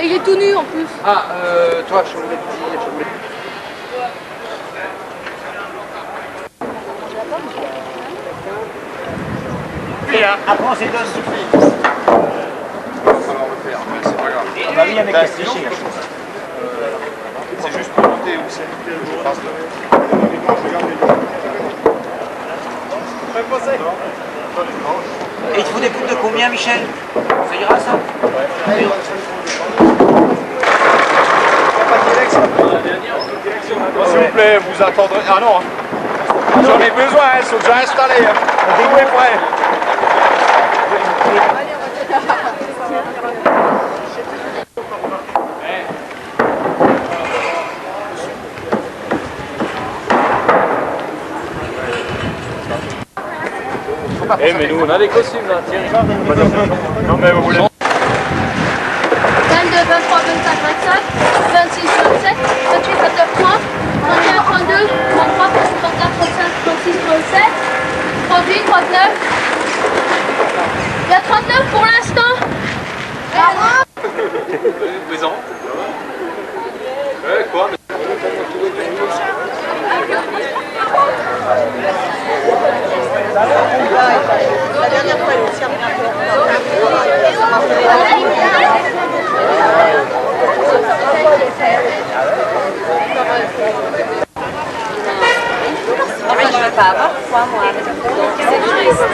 Il est tout nu en plus. Ah, toi, je voulais te dire, Après on s'étonne. c'est pas grave. On va bien avec la séchée. C'est juste pour noter où c'est. Et il te faut des poutres de combien, Michel? Ça ira ça? S'il vous plaît, vous attendrez. Ah non, j'en ai besoin, elles sont déjà installées. Tout est prêt. Eh mais nous on a des costumes là, Thierry. Non mais vous voulez. 22, 23, 25, 25, 26, 27, 28, 29, 30, 31, 32, 33, 34, 35, 36, 37, 38, 39. Il y a 39 pour l'instant. Présent. Ouais, quoi? La dernière fois, elle aussi a Non mais je ne veux pas avoir froid moi, donc c'est triste.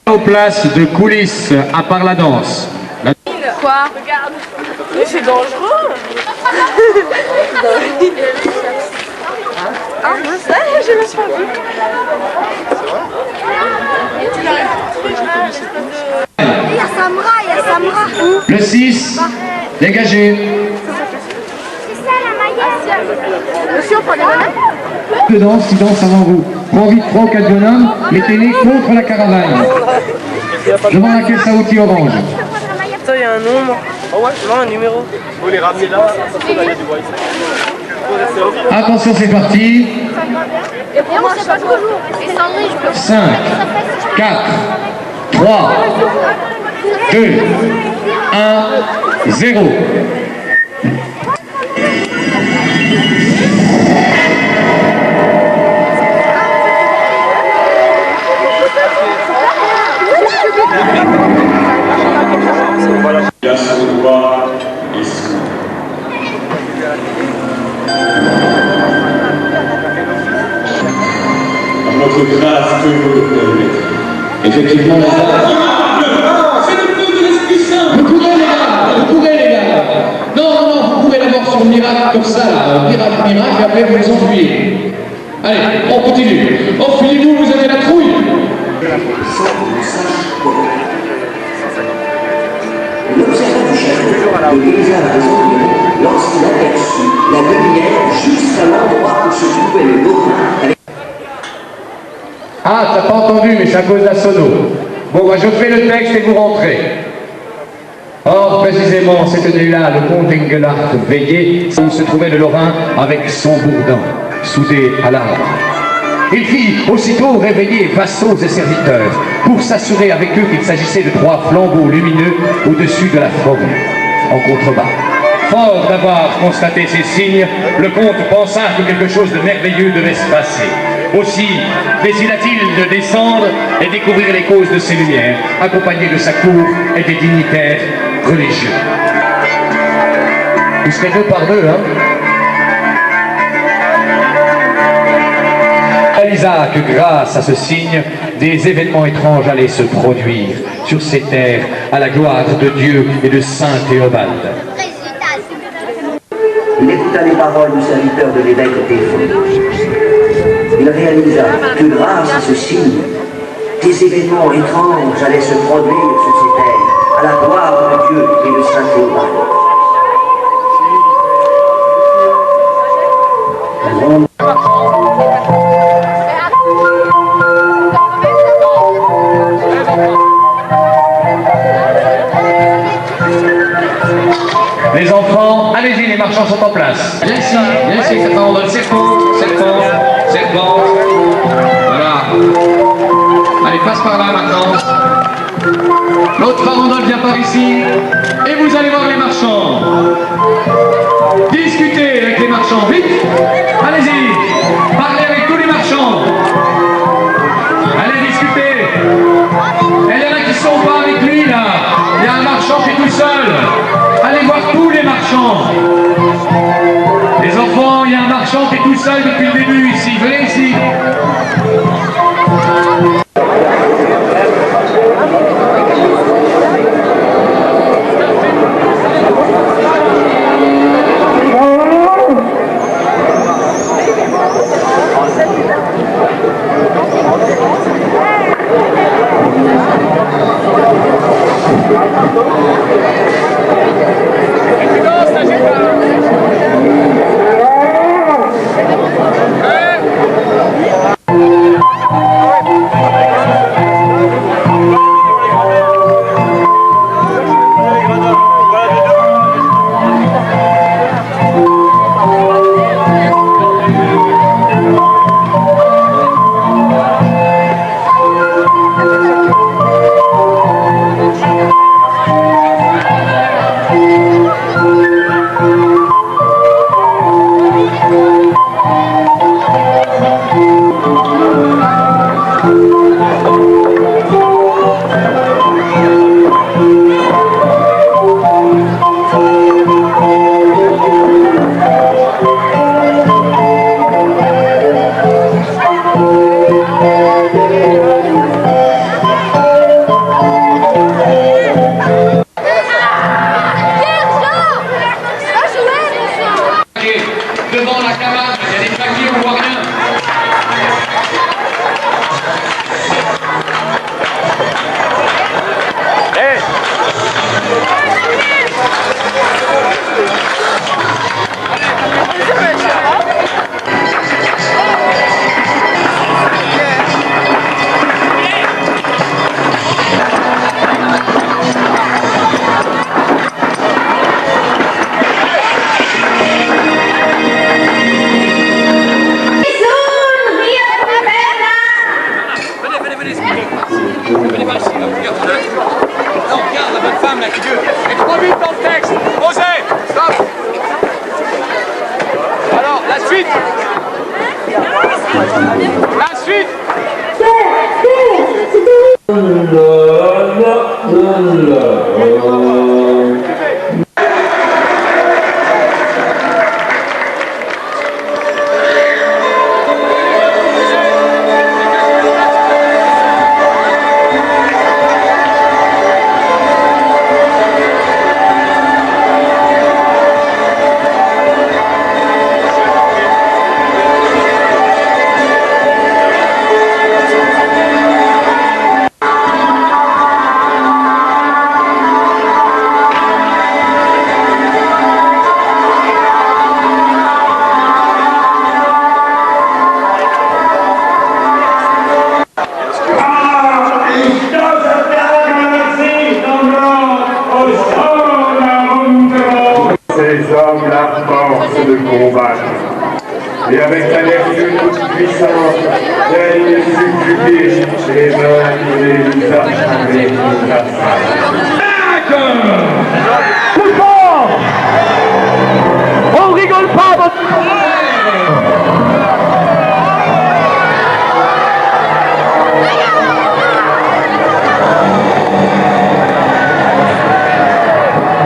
Aux places de coulisses à part la danse. Quoi? Regarde. Mais c'est dangereux. Ah mince, je me suis pas vue. Il y a Samra, il y a Samra. Le 6, dégagez. C'est ça la maillette. Monsieur, on prend les bananes? De danse qui danse avant vous. Prends vite 3 ou 4 bonhommes, mettez-les contre la caravane. Devant la caisse à outils orange. Attends, il y a un nombre. Oh ouais, non, un numéro. Vous les ramenez là, il y a du bois ici. Attention, c'est parti. Et moi, c'est pas toujours. Et Sandrine, je peux. 5, 4, 3, 2, 1, 0. La sournois est sous. À notre grâce que vous le permettez. Effectivement, les gars. C'est le coup de l'Esprit Saint. Vous courez, les gars. Vous courez, les gars. Non, non, vous courez d'abord sur le miracle comme ça, là. Miracle, miracle, et après vous vous enfuyez. Allez, on continue. Enfuyez-vous, vous avez la trouille. L'observateur du chef le dirigea à la maison du héros lorsqu'il aperçut la lumière juste à l'endroit où se trouvait le lopin. Ah, t'as pas entendu, mais c'est à cause de la sono. Bon, bah, je fais le texte et vous rentrez. Or, précisément, cette nuit-là, le comte Engelhard veillait où se trouvait le Lorrain avec son bourdin, soudé à l'arbre. Il fit aussitôt réveiller vassaux et serviteurs pour s'assurer avec eux qu'il s'agissait de 3 flambeaux lumineux au-dessus de la forêt, en contrebas. Fort d'avoir constaté ces signes, le comte pensa que quelque chose de merveilleux devait se passer. Aussi désira-t-il de descendre et découvrir les causes de ces lumières, accompagné de sa cour et des dignitaires religieux. Vous serez 2 par 2, hein? réalisa que grâce à ce signe, des événements étranges allaient se produire sur ces terres à la gloire de Dieu et de Saint Théobald. Il écouta les paroles du serviteur de l'évêque d'Éphèse. Il réalisa que grâce à ce signe, des événements étranges allaient se produire sur ces terres, à la gloire de Dieu et de Saint Théobald. Les enfants, allez-y, les marchands sont en place. Viens ici, serpent, on donne serpent. Voilà. Allez, passe par là maintenant. L'autre farandole vient par ici. Et vous allez voir les marchands. Discutez avec les marchands, vite. Allez-y, parlez avec tous les marchands. Allez, discutez. Et il y en a qui sont pas avec lui, là. Il y a un marchand qui est tout seul. Allez voir tous les marchands. Les enfants, il y a un marchand qui est tout seul depuis le début ici. Venez ici. Devant la cabane, il y a des papiers, on voit rien. Et trop vite dans le texte. Posez. Stop. Alors, la suite. La suite. Ces hommes la force de combattre. Et avec la vertu toute puissante, elle subjuguer les mains et les acharnés de la salle. Tout fort. On rigole pas, votre...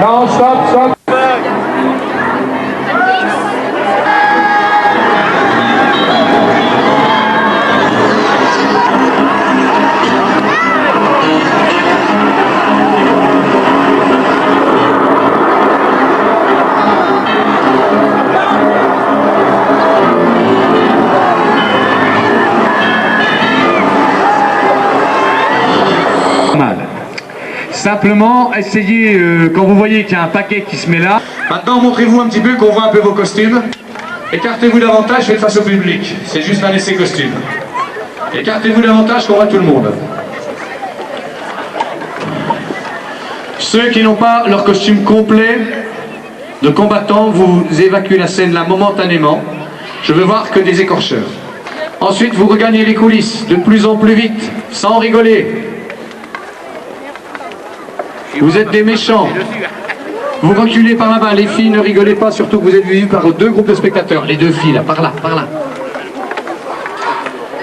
Non, stop. Simplement, essayez, quand vous voyez qu'il y a un paquet qui se met là. Maintenant, montrez-vous un petit peu, qu'on voit un peu vos costumes. Écartez-vous davantage, faites face au public. C'est juste un essai costume. Écartez-vous davantage, qu'on voit tout le monde. Ceux qui n'ont pas leur costume complet de combattants, vous évacuez la scène là momentanément. Je veux voir que des écorcheurs. Ensuite, vous regagnez les coulisses de plus en plus vite, sans rigoler. Vous êtes des méchants. Vous reculez par là-bas. Les filles, ne rigolez pas, surtout que vous êtes vus par deux groupes de spectateurs. Les deux filles, là, par là, par là.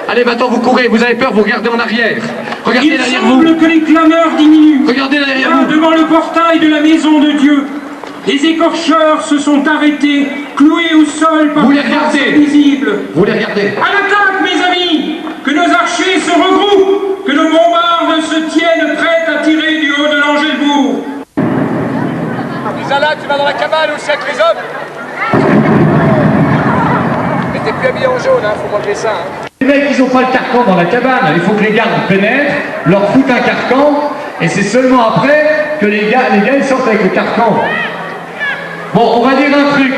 Allez, maintenant, vous courez. Vous avez peur, vous regardez en arrière. Regardez derrière vous. Il semble que les clameurs diminuent. Regardez derrière Là, vous. devant le portail de la maison de Dieu, les écorcheurs se sont arrêtés, cloués au sol par Vous les des forces regardez. invisibles. Vous les regardez. À l'attaque, mes amis! Que nos archers se regroupent, que nos bombardes se tiennent prêtes à tirer du haut de l'Angelbourg. Isala, tu vas dans la cabane aussi avec les hommes. Mais t'es plus habillé en jaune, hein, faut m'enlever ça. Hein. Les mecs, ils n'ont pas le carcan dans la cabane. Il faut que les gardes pénètrent, leur foutent un carcan, et c'est seulement après que les gars ils sortent avec le carcan. Bon, on va dire un truc.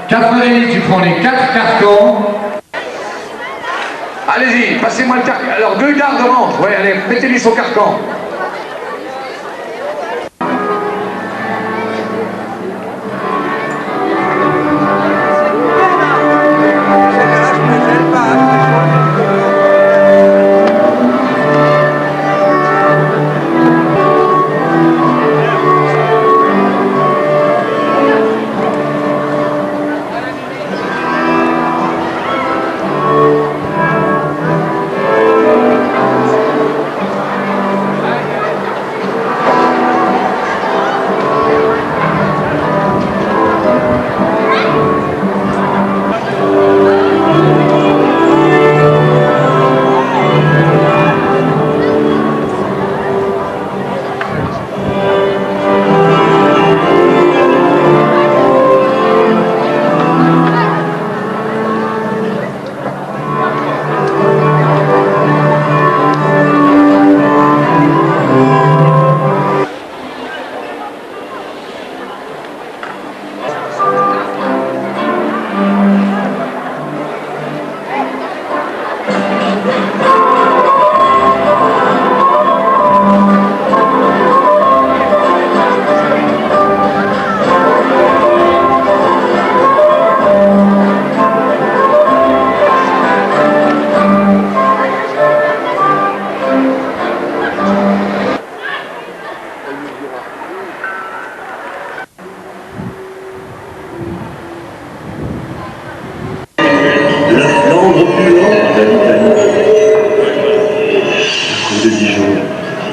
Caffarelli, tu prends les 4 carcans. Allez-y, passez-moi le carcan. Alors, 2 gardes rentrent. Ouais, allez, mettez-lui son carcan.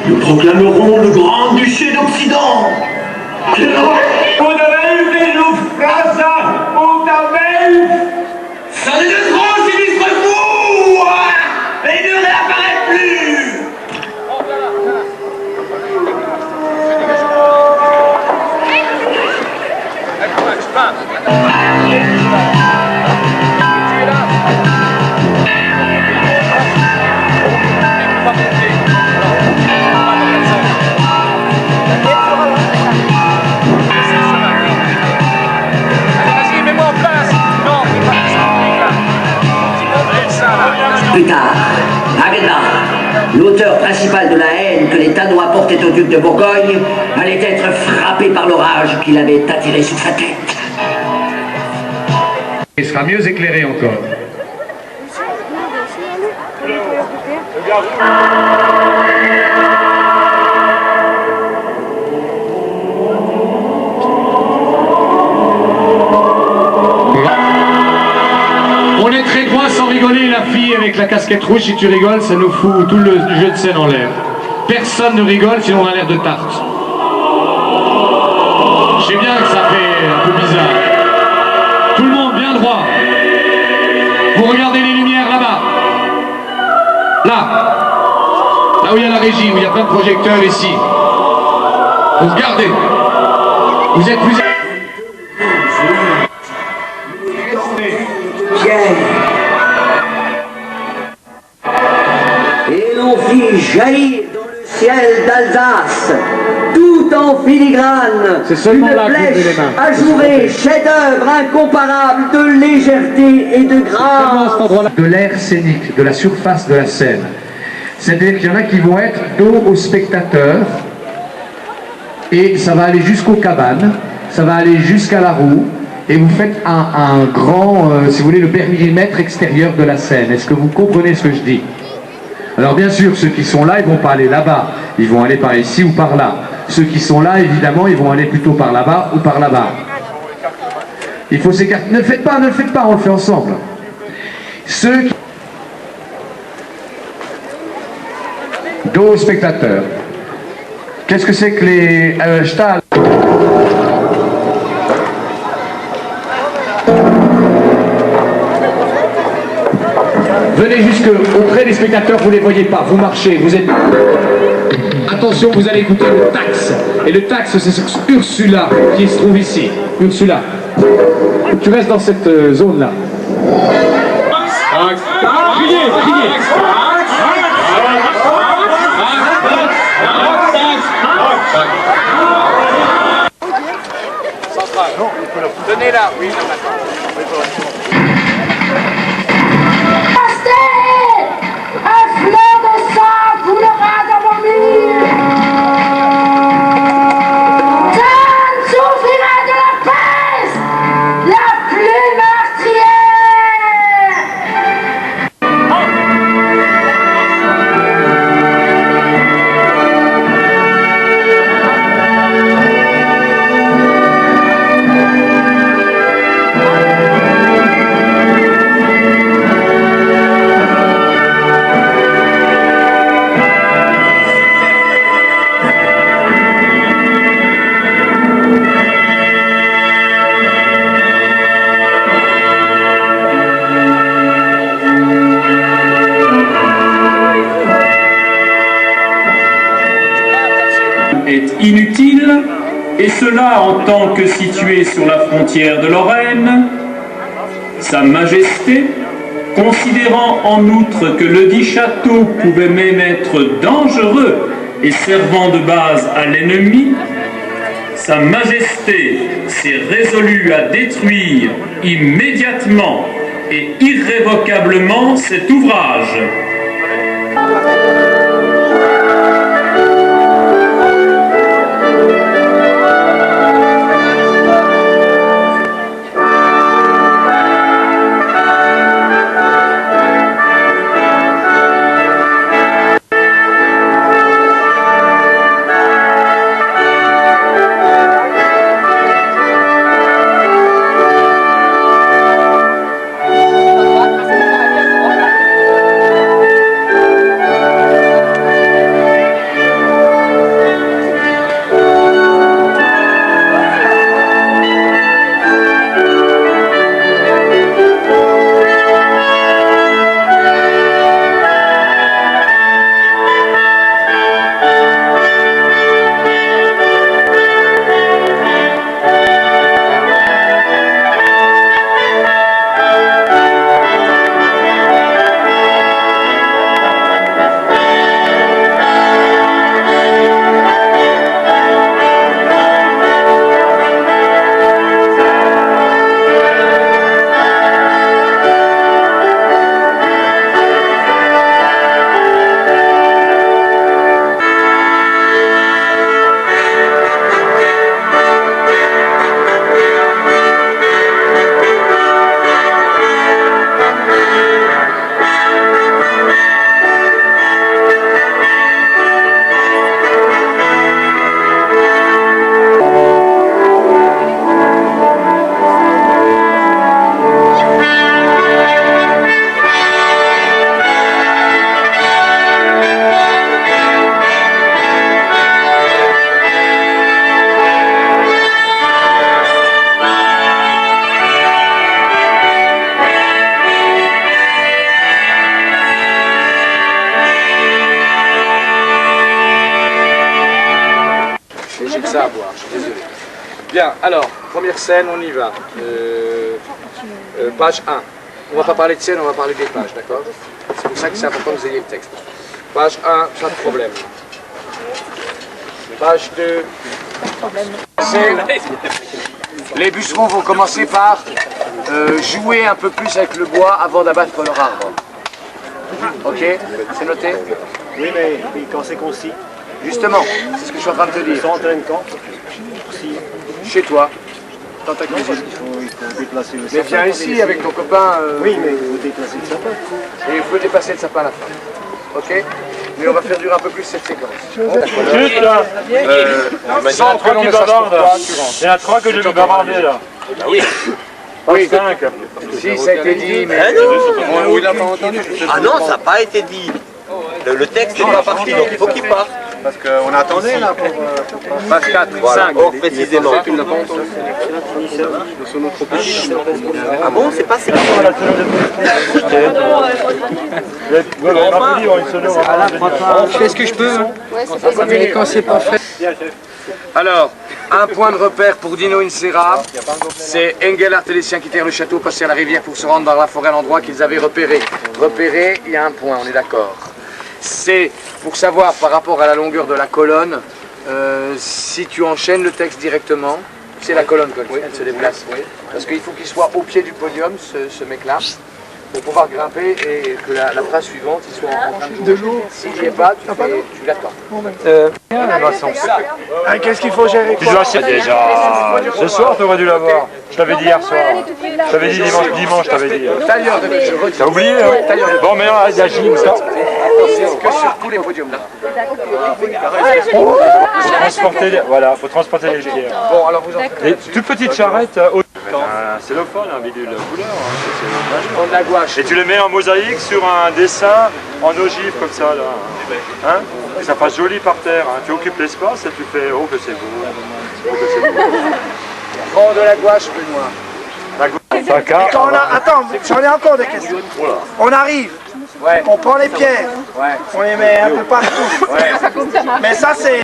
Nous proclamerons le grand-duché d'Occident. Ça n'est de trop, sinistre fou! Et ne réapparaît plus! Plus tard, Agueda, l'auteur principal de la haine que les Danois portaient au duc de Bourgogne, allait être frappé par l'orage qu'il avait attiré sur sa tête. Il sera mieux éclairé encore. On est très droit sans rigoler, la fille avec la casquette rouge, si tu rigoles, ça nous fout tout le jeu de scène en l'air. Personne ne rigole, sinon on a l'air de tarte. Je sais bien que ça fait un peu bizarre. Tout le monde bien droit. Vous regardez les lumières là-bas. Là où il y a la régie, où il y a plein de projecteurs ici. Vous regardez. Vous êtes plus... Pierre. Et l'on fit jaillir dans le ciel d'Alsace, tout en filigrane, C'est seulement une là que vous levez les flèche mains. ajourée, chef-d'œuvre incomparable de légèreté et de Seulement à cet grâce. endroit-là, de l'air scénique, de la surface de la scène. C'est-à-dire qu'il y en a qui vont être dos aux spectateurs, et ça va aller jusqu'aux cabanes, ça va aller jusqu'à la roue, et vous faites un grand, si vous voulez, le périmètre extérieur de la scène. Est-ce que vous comprenez ce que je dis? Alors bien sûr, ceux qui sont là, ils vont pas aller là-bas, ils vont aller par ici ou par là. Ceux qui sont là, évidemment, ils vont aller plutôt par là-bas ou par là-bas. Il faut s'écarter. Ne le faites pas, on le fait ensemble. Ceux qui... Dos aux spectateurs. Qu'est-ce que c'est que les Stahl? Venez jusque auprès des spectateurs, vous ne les voyez pas, vous marchez, vous êtes... Attention, vous allez écouter le taxe. Et le taxe, c'est Ursula qui se trouve ici. Ursula. Tu restes dans cette zone-là. Criez, criez. Tenez-la, oui, d'accord. Un flot de sang coulera dans vos murs. Jeanne souffrira de la peste, la plus meurtrière. Est inutile, et cela en tant que situé sur la frontière de Lorraine, Sa Majesté, considérant en outre que le dit château pouvait même être dangereux et servant de base à l'ennemi, Sa Majesté s'est résolue à détruire immédiatement et irrévocablement cet ouvrage. Ça à boire, je suis désolé. Bien, alors, première scène, on y va. Page 1. On va pas parler de scène, on va parler des pages, d'accord? C'est pour ça que c'est important que vous ayez le texte. Page 1, pas de problème. Page 2. Les bûcherons vont commencer par jouer un peu plus avec le bois avant d'abattre leur arbre. Ok? C'est noté? Oui, mais quand c'est concis. Justement, c'est ce que je suis en train de te dire. Ils sont en train de quand? Chez toi, dans ta cuisine. Il faut déplacer le sapin. Mais viens ici avec ton copain. Oui, mais il faut déplacer le sapin. Et il faut dépasser le sapin à la fin. Ok? Mais on va faire durer un peu plus cette séquence. Juste là. Sans trop de messages pour toi, tu rentres. Il y en a 3 que je vais bavarder là. Ah oui. Oui, 5. si ça a été dit, mais... Ah non, ça n'a pas été dit. Le texte n'est pas parti, donc il faut qu'il parte. Parce qu'on attendait là pour... Page 4, Voilà, 5. oh, précisément. Ah bon, c'est pas ça. Je fais ce que je peux. Mais quand c'est pas fait... Alors, un point de repère pour Dino Insera, c'est Engelhardt et les siens quittèrent le château, passèrent la rivière pour se rendre dans la forêt à l'endroit qu'ils avaient repéré. Repéré, il y a un point, on est d'accord. C'est pour savoir par rapport à la longueur de la colonne, si tu enchaînes le texte directement, c'est la colonne elle se déplace. Parce qu'il faut qu'il soit au pied du podium, ce mec-là, pour pouvoir grimper et que la phrase suivante, il soit en train de jouer. S'il n'y est pas, tu l'attends. Qu'est-ce qu'il faut gérer? Tu dois assister déjà. Ce soir, tu aurais dû l'avoir. Je t'avais dit hier soir. Je t'avais dit dimanche, je t'avais dit. Tailleur de je retire. T'as oublié hein? Bon, mais là, il y a Jim. C'est que sur tous les podiums là. Voilà, faut transporter les pierres. Bon, alors vous en Les toutes petites charrettes, c'est le fun, un bidule couleur. on de la gouache. Et tu les mets en mosaïque sur un dessin en ogive comme ça là. Hein? Et ça passe joli par terre. Hein? Tu occupes l'espace et tu fais oh que c'est beau. Oh que c'est beau. Prends de la gouache, Benoît. Attends, j'en ai encore des questions. On arrive, on prend les pierres, on les met un peu partout. Mais ça c'est...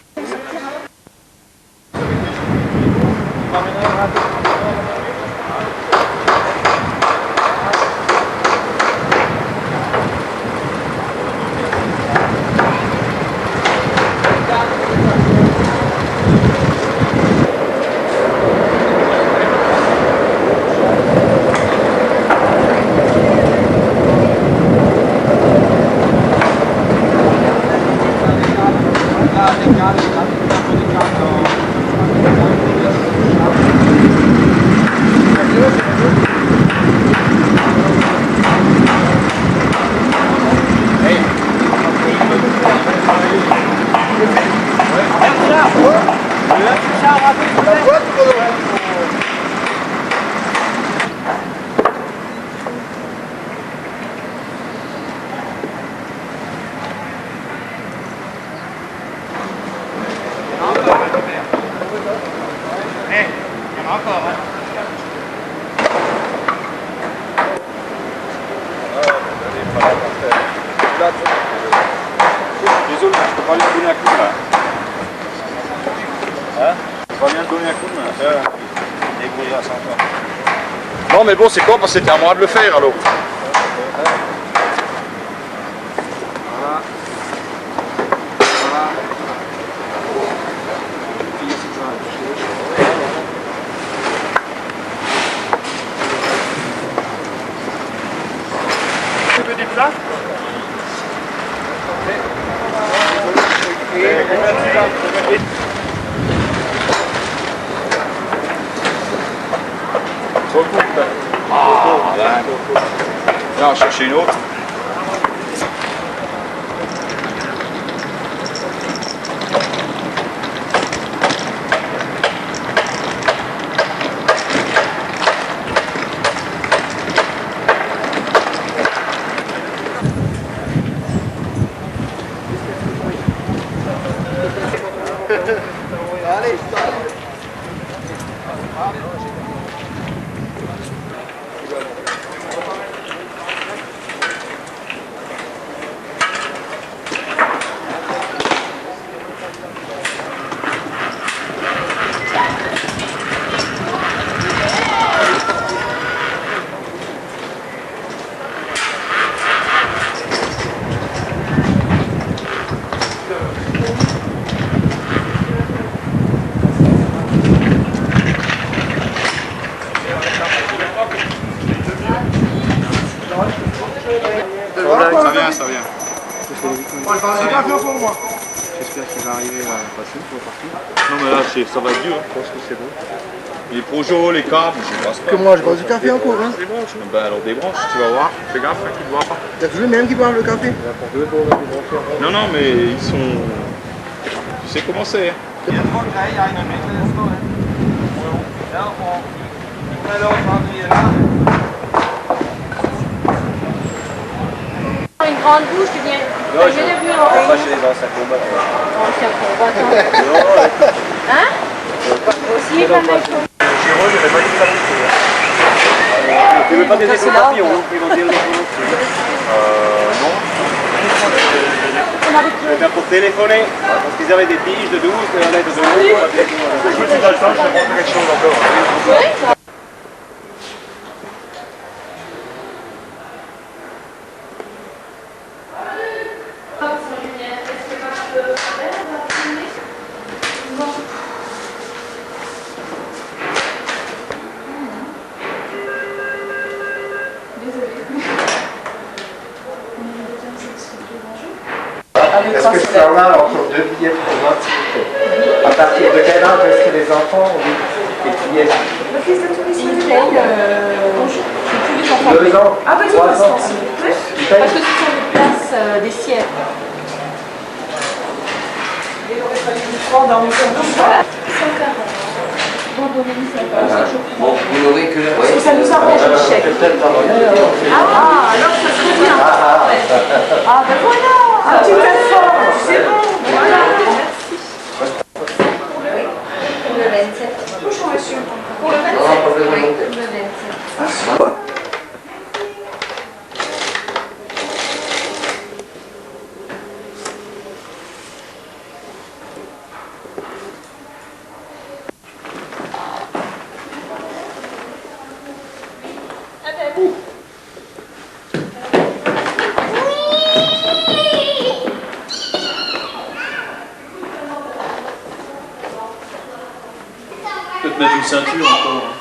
Désolé, je peux pas lui donner un coup de main. Hein? Je peux pas bien te donner un coup de main. Débrouillera sans toi. Non mais bon c'est con parce que c'était à moi de le faire alors. Viens, on va chercher une autre. vient, ça vient. Bon, je parle du café pour moi. J'espère qu'il va arriver facile pour partir. Non mais là ça va être dur, je pense que c'est bon. Les projos, les câbles, je passe pas. Que moi, je parle du café encore. Hein. Ben alors débranche, tu vas voir. Fais gaffe, hein, tu ne vois pas. T'as toujours les mêmes qui boivent le café. Non, non, mais ils sont... Tu sais comment c'est. Hein. Une grande bouche, tu viens. Non, je vais pas chez les anciens combattants. Ancien combattant. Hein? Aussi, pas mal. Jérôme, il n'avait pas dit ça. Tu veux pas des papillons, ils vont dire le Non. bien pour téléphoner, parce qu'ils avaient des tiges de 12, et on est de 2. Écoute, si t'as le temps, je vais prendre quelque chose encore. Est-ce que ce soir-là, encore 2 billets pour moi, s'il vous plaît? À partir de quel âge est-ce que les enfants ont des billets? L'office de tourisme du paye, tous les enfants. 2 ans? Ah, petit 3 instant, ans? s'il vous plaît. Parce que ce sont les places des sièges. Il aurait fallu nous prendre en voilà. 140. Bon, vous n'aurez que la... Parce que ça nous arrange le chèque. Ah, alors ça serait bien. Ah, ben voilà. Un petit effort, c'est bon. Voilà, merci. Pour le 27. Bonjour monsieur. Pour le 27. Oui, le 27. Peut-être mettre une ceinture encore.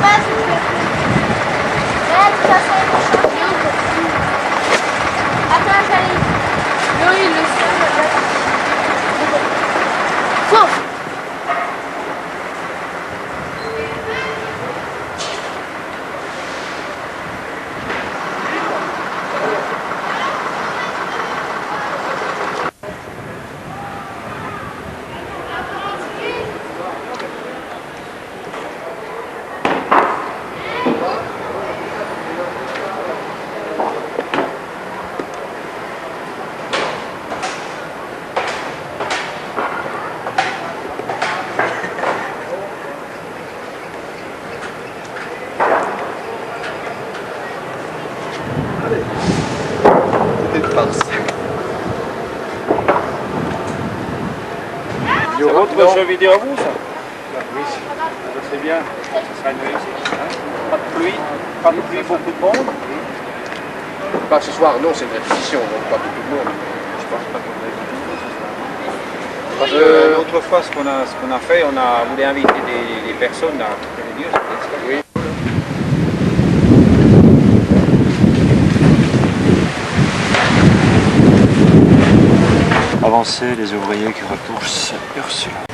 pas si tu veux. Ouais, de toute façon, ils vont changer. Attends, j'arrive. Oui, le seul. Sauf. C'est votre jeu vidéo à vous, ça? Oui, c'est bien. Ce sera une réussite. Pas de pluie, beaucoup de monde. Pas ce soir, non, c'est une répétition, donc pas beaucoup de monde. Je pense pas qu'on va parce que l'autre fois, ce qu'on a fait, on a voulu inviter des personnes à quitter les lieux. Oui. Avancer les ouvriers qui repoussent Ursula.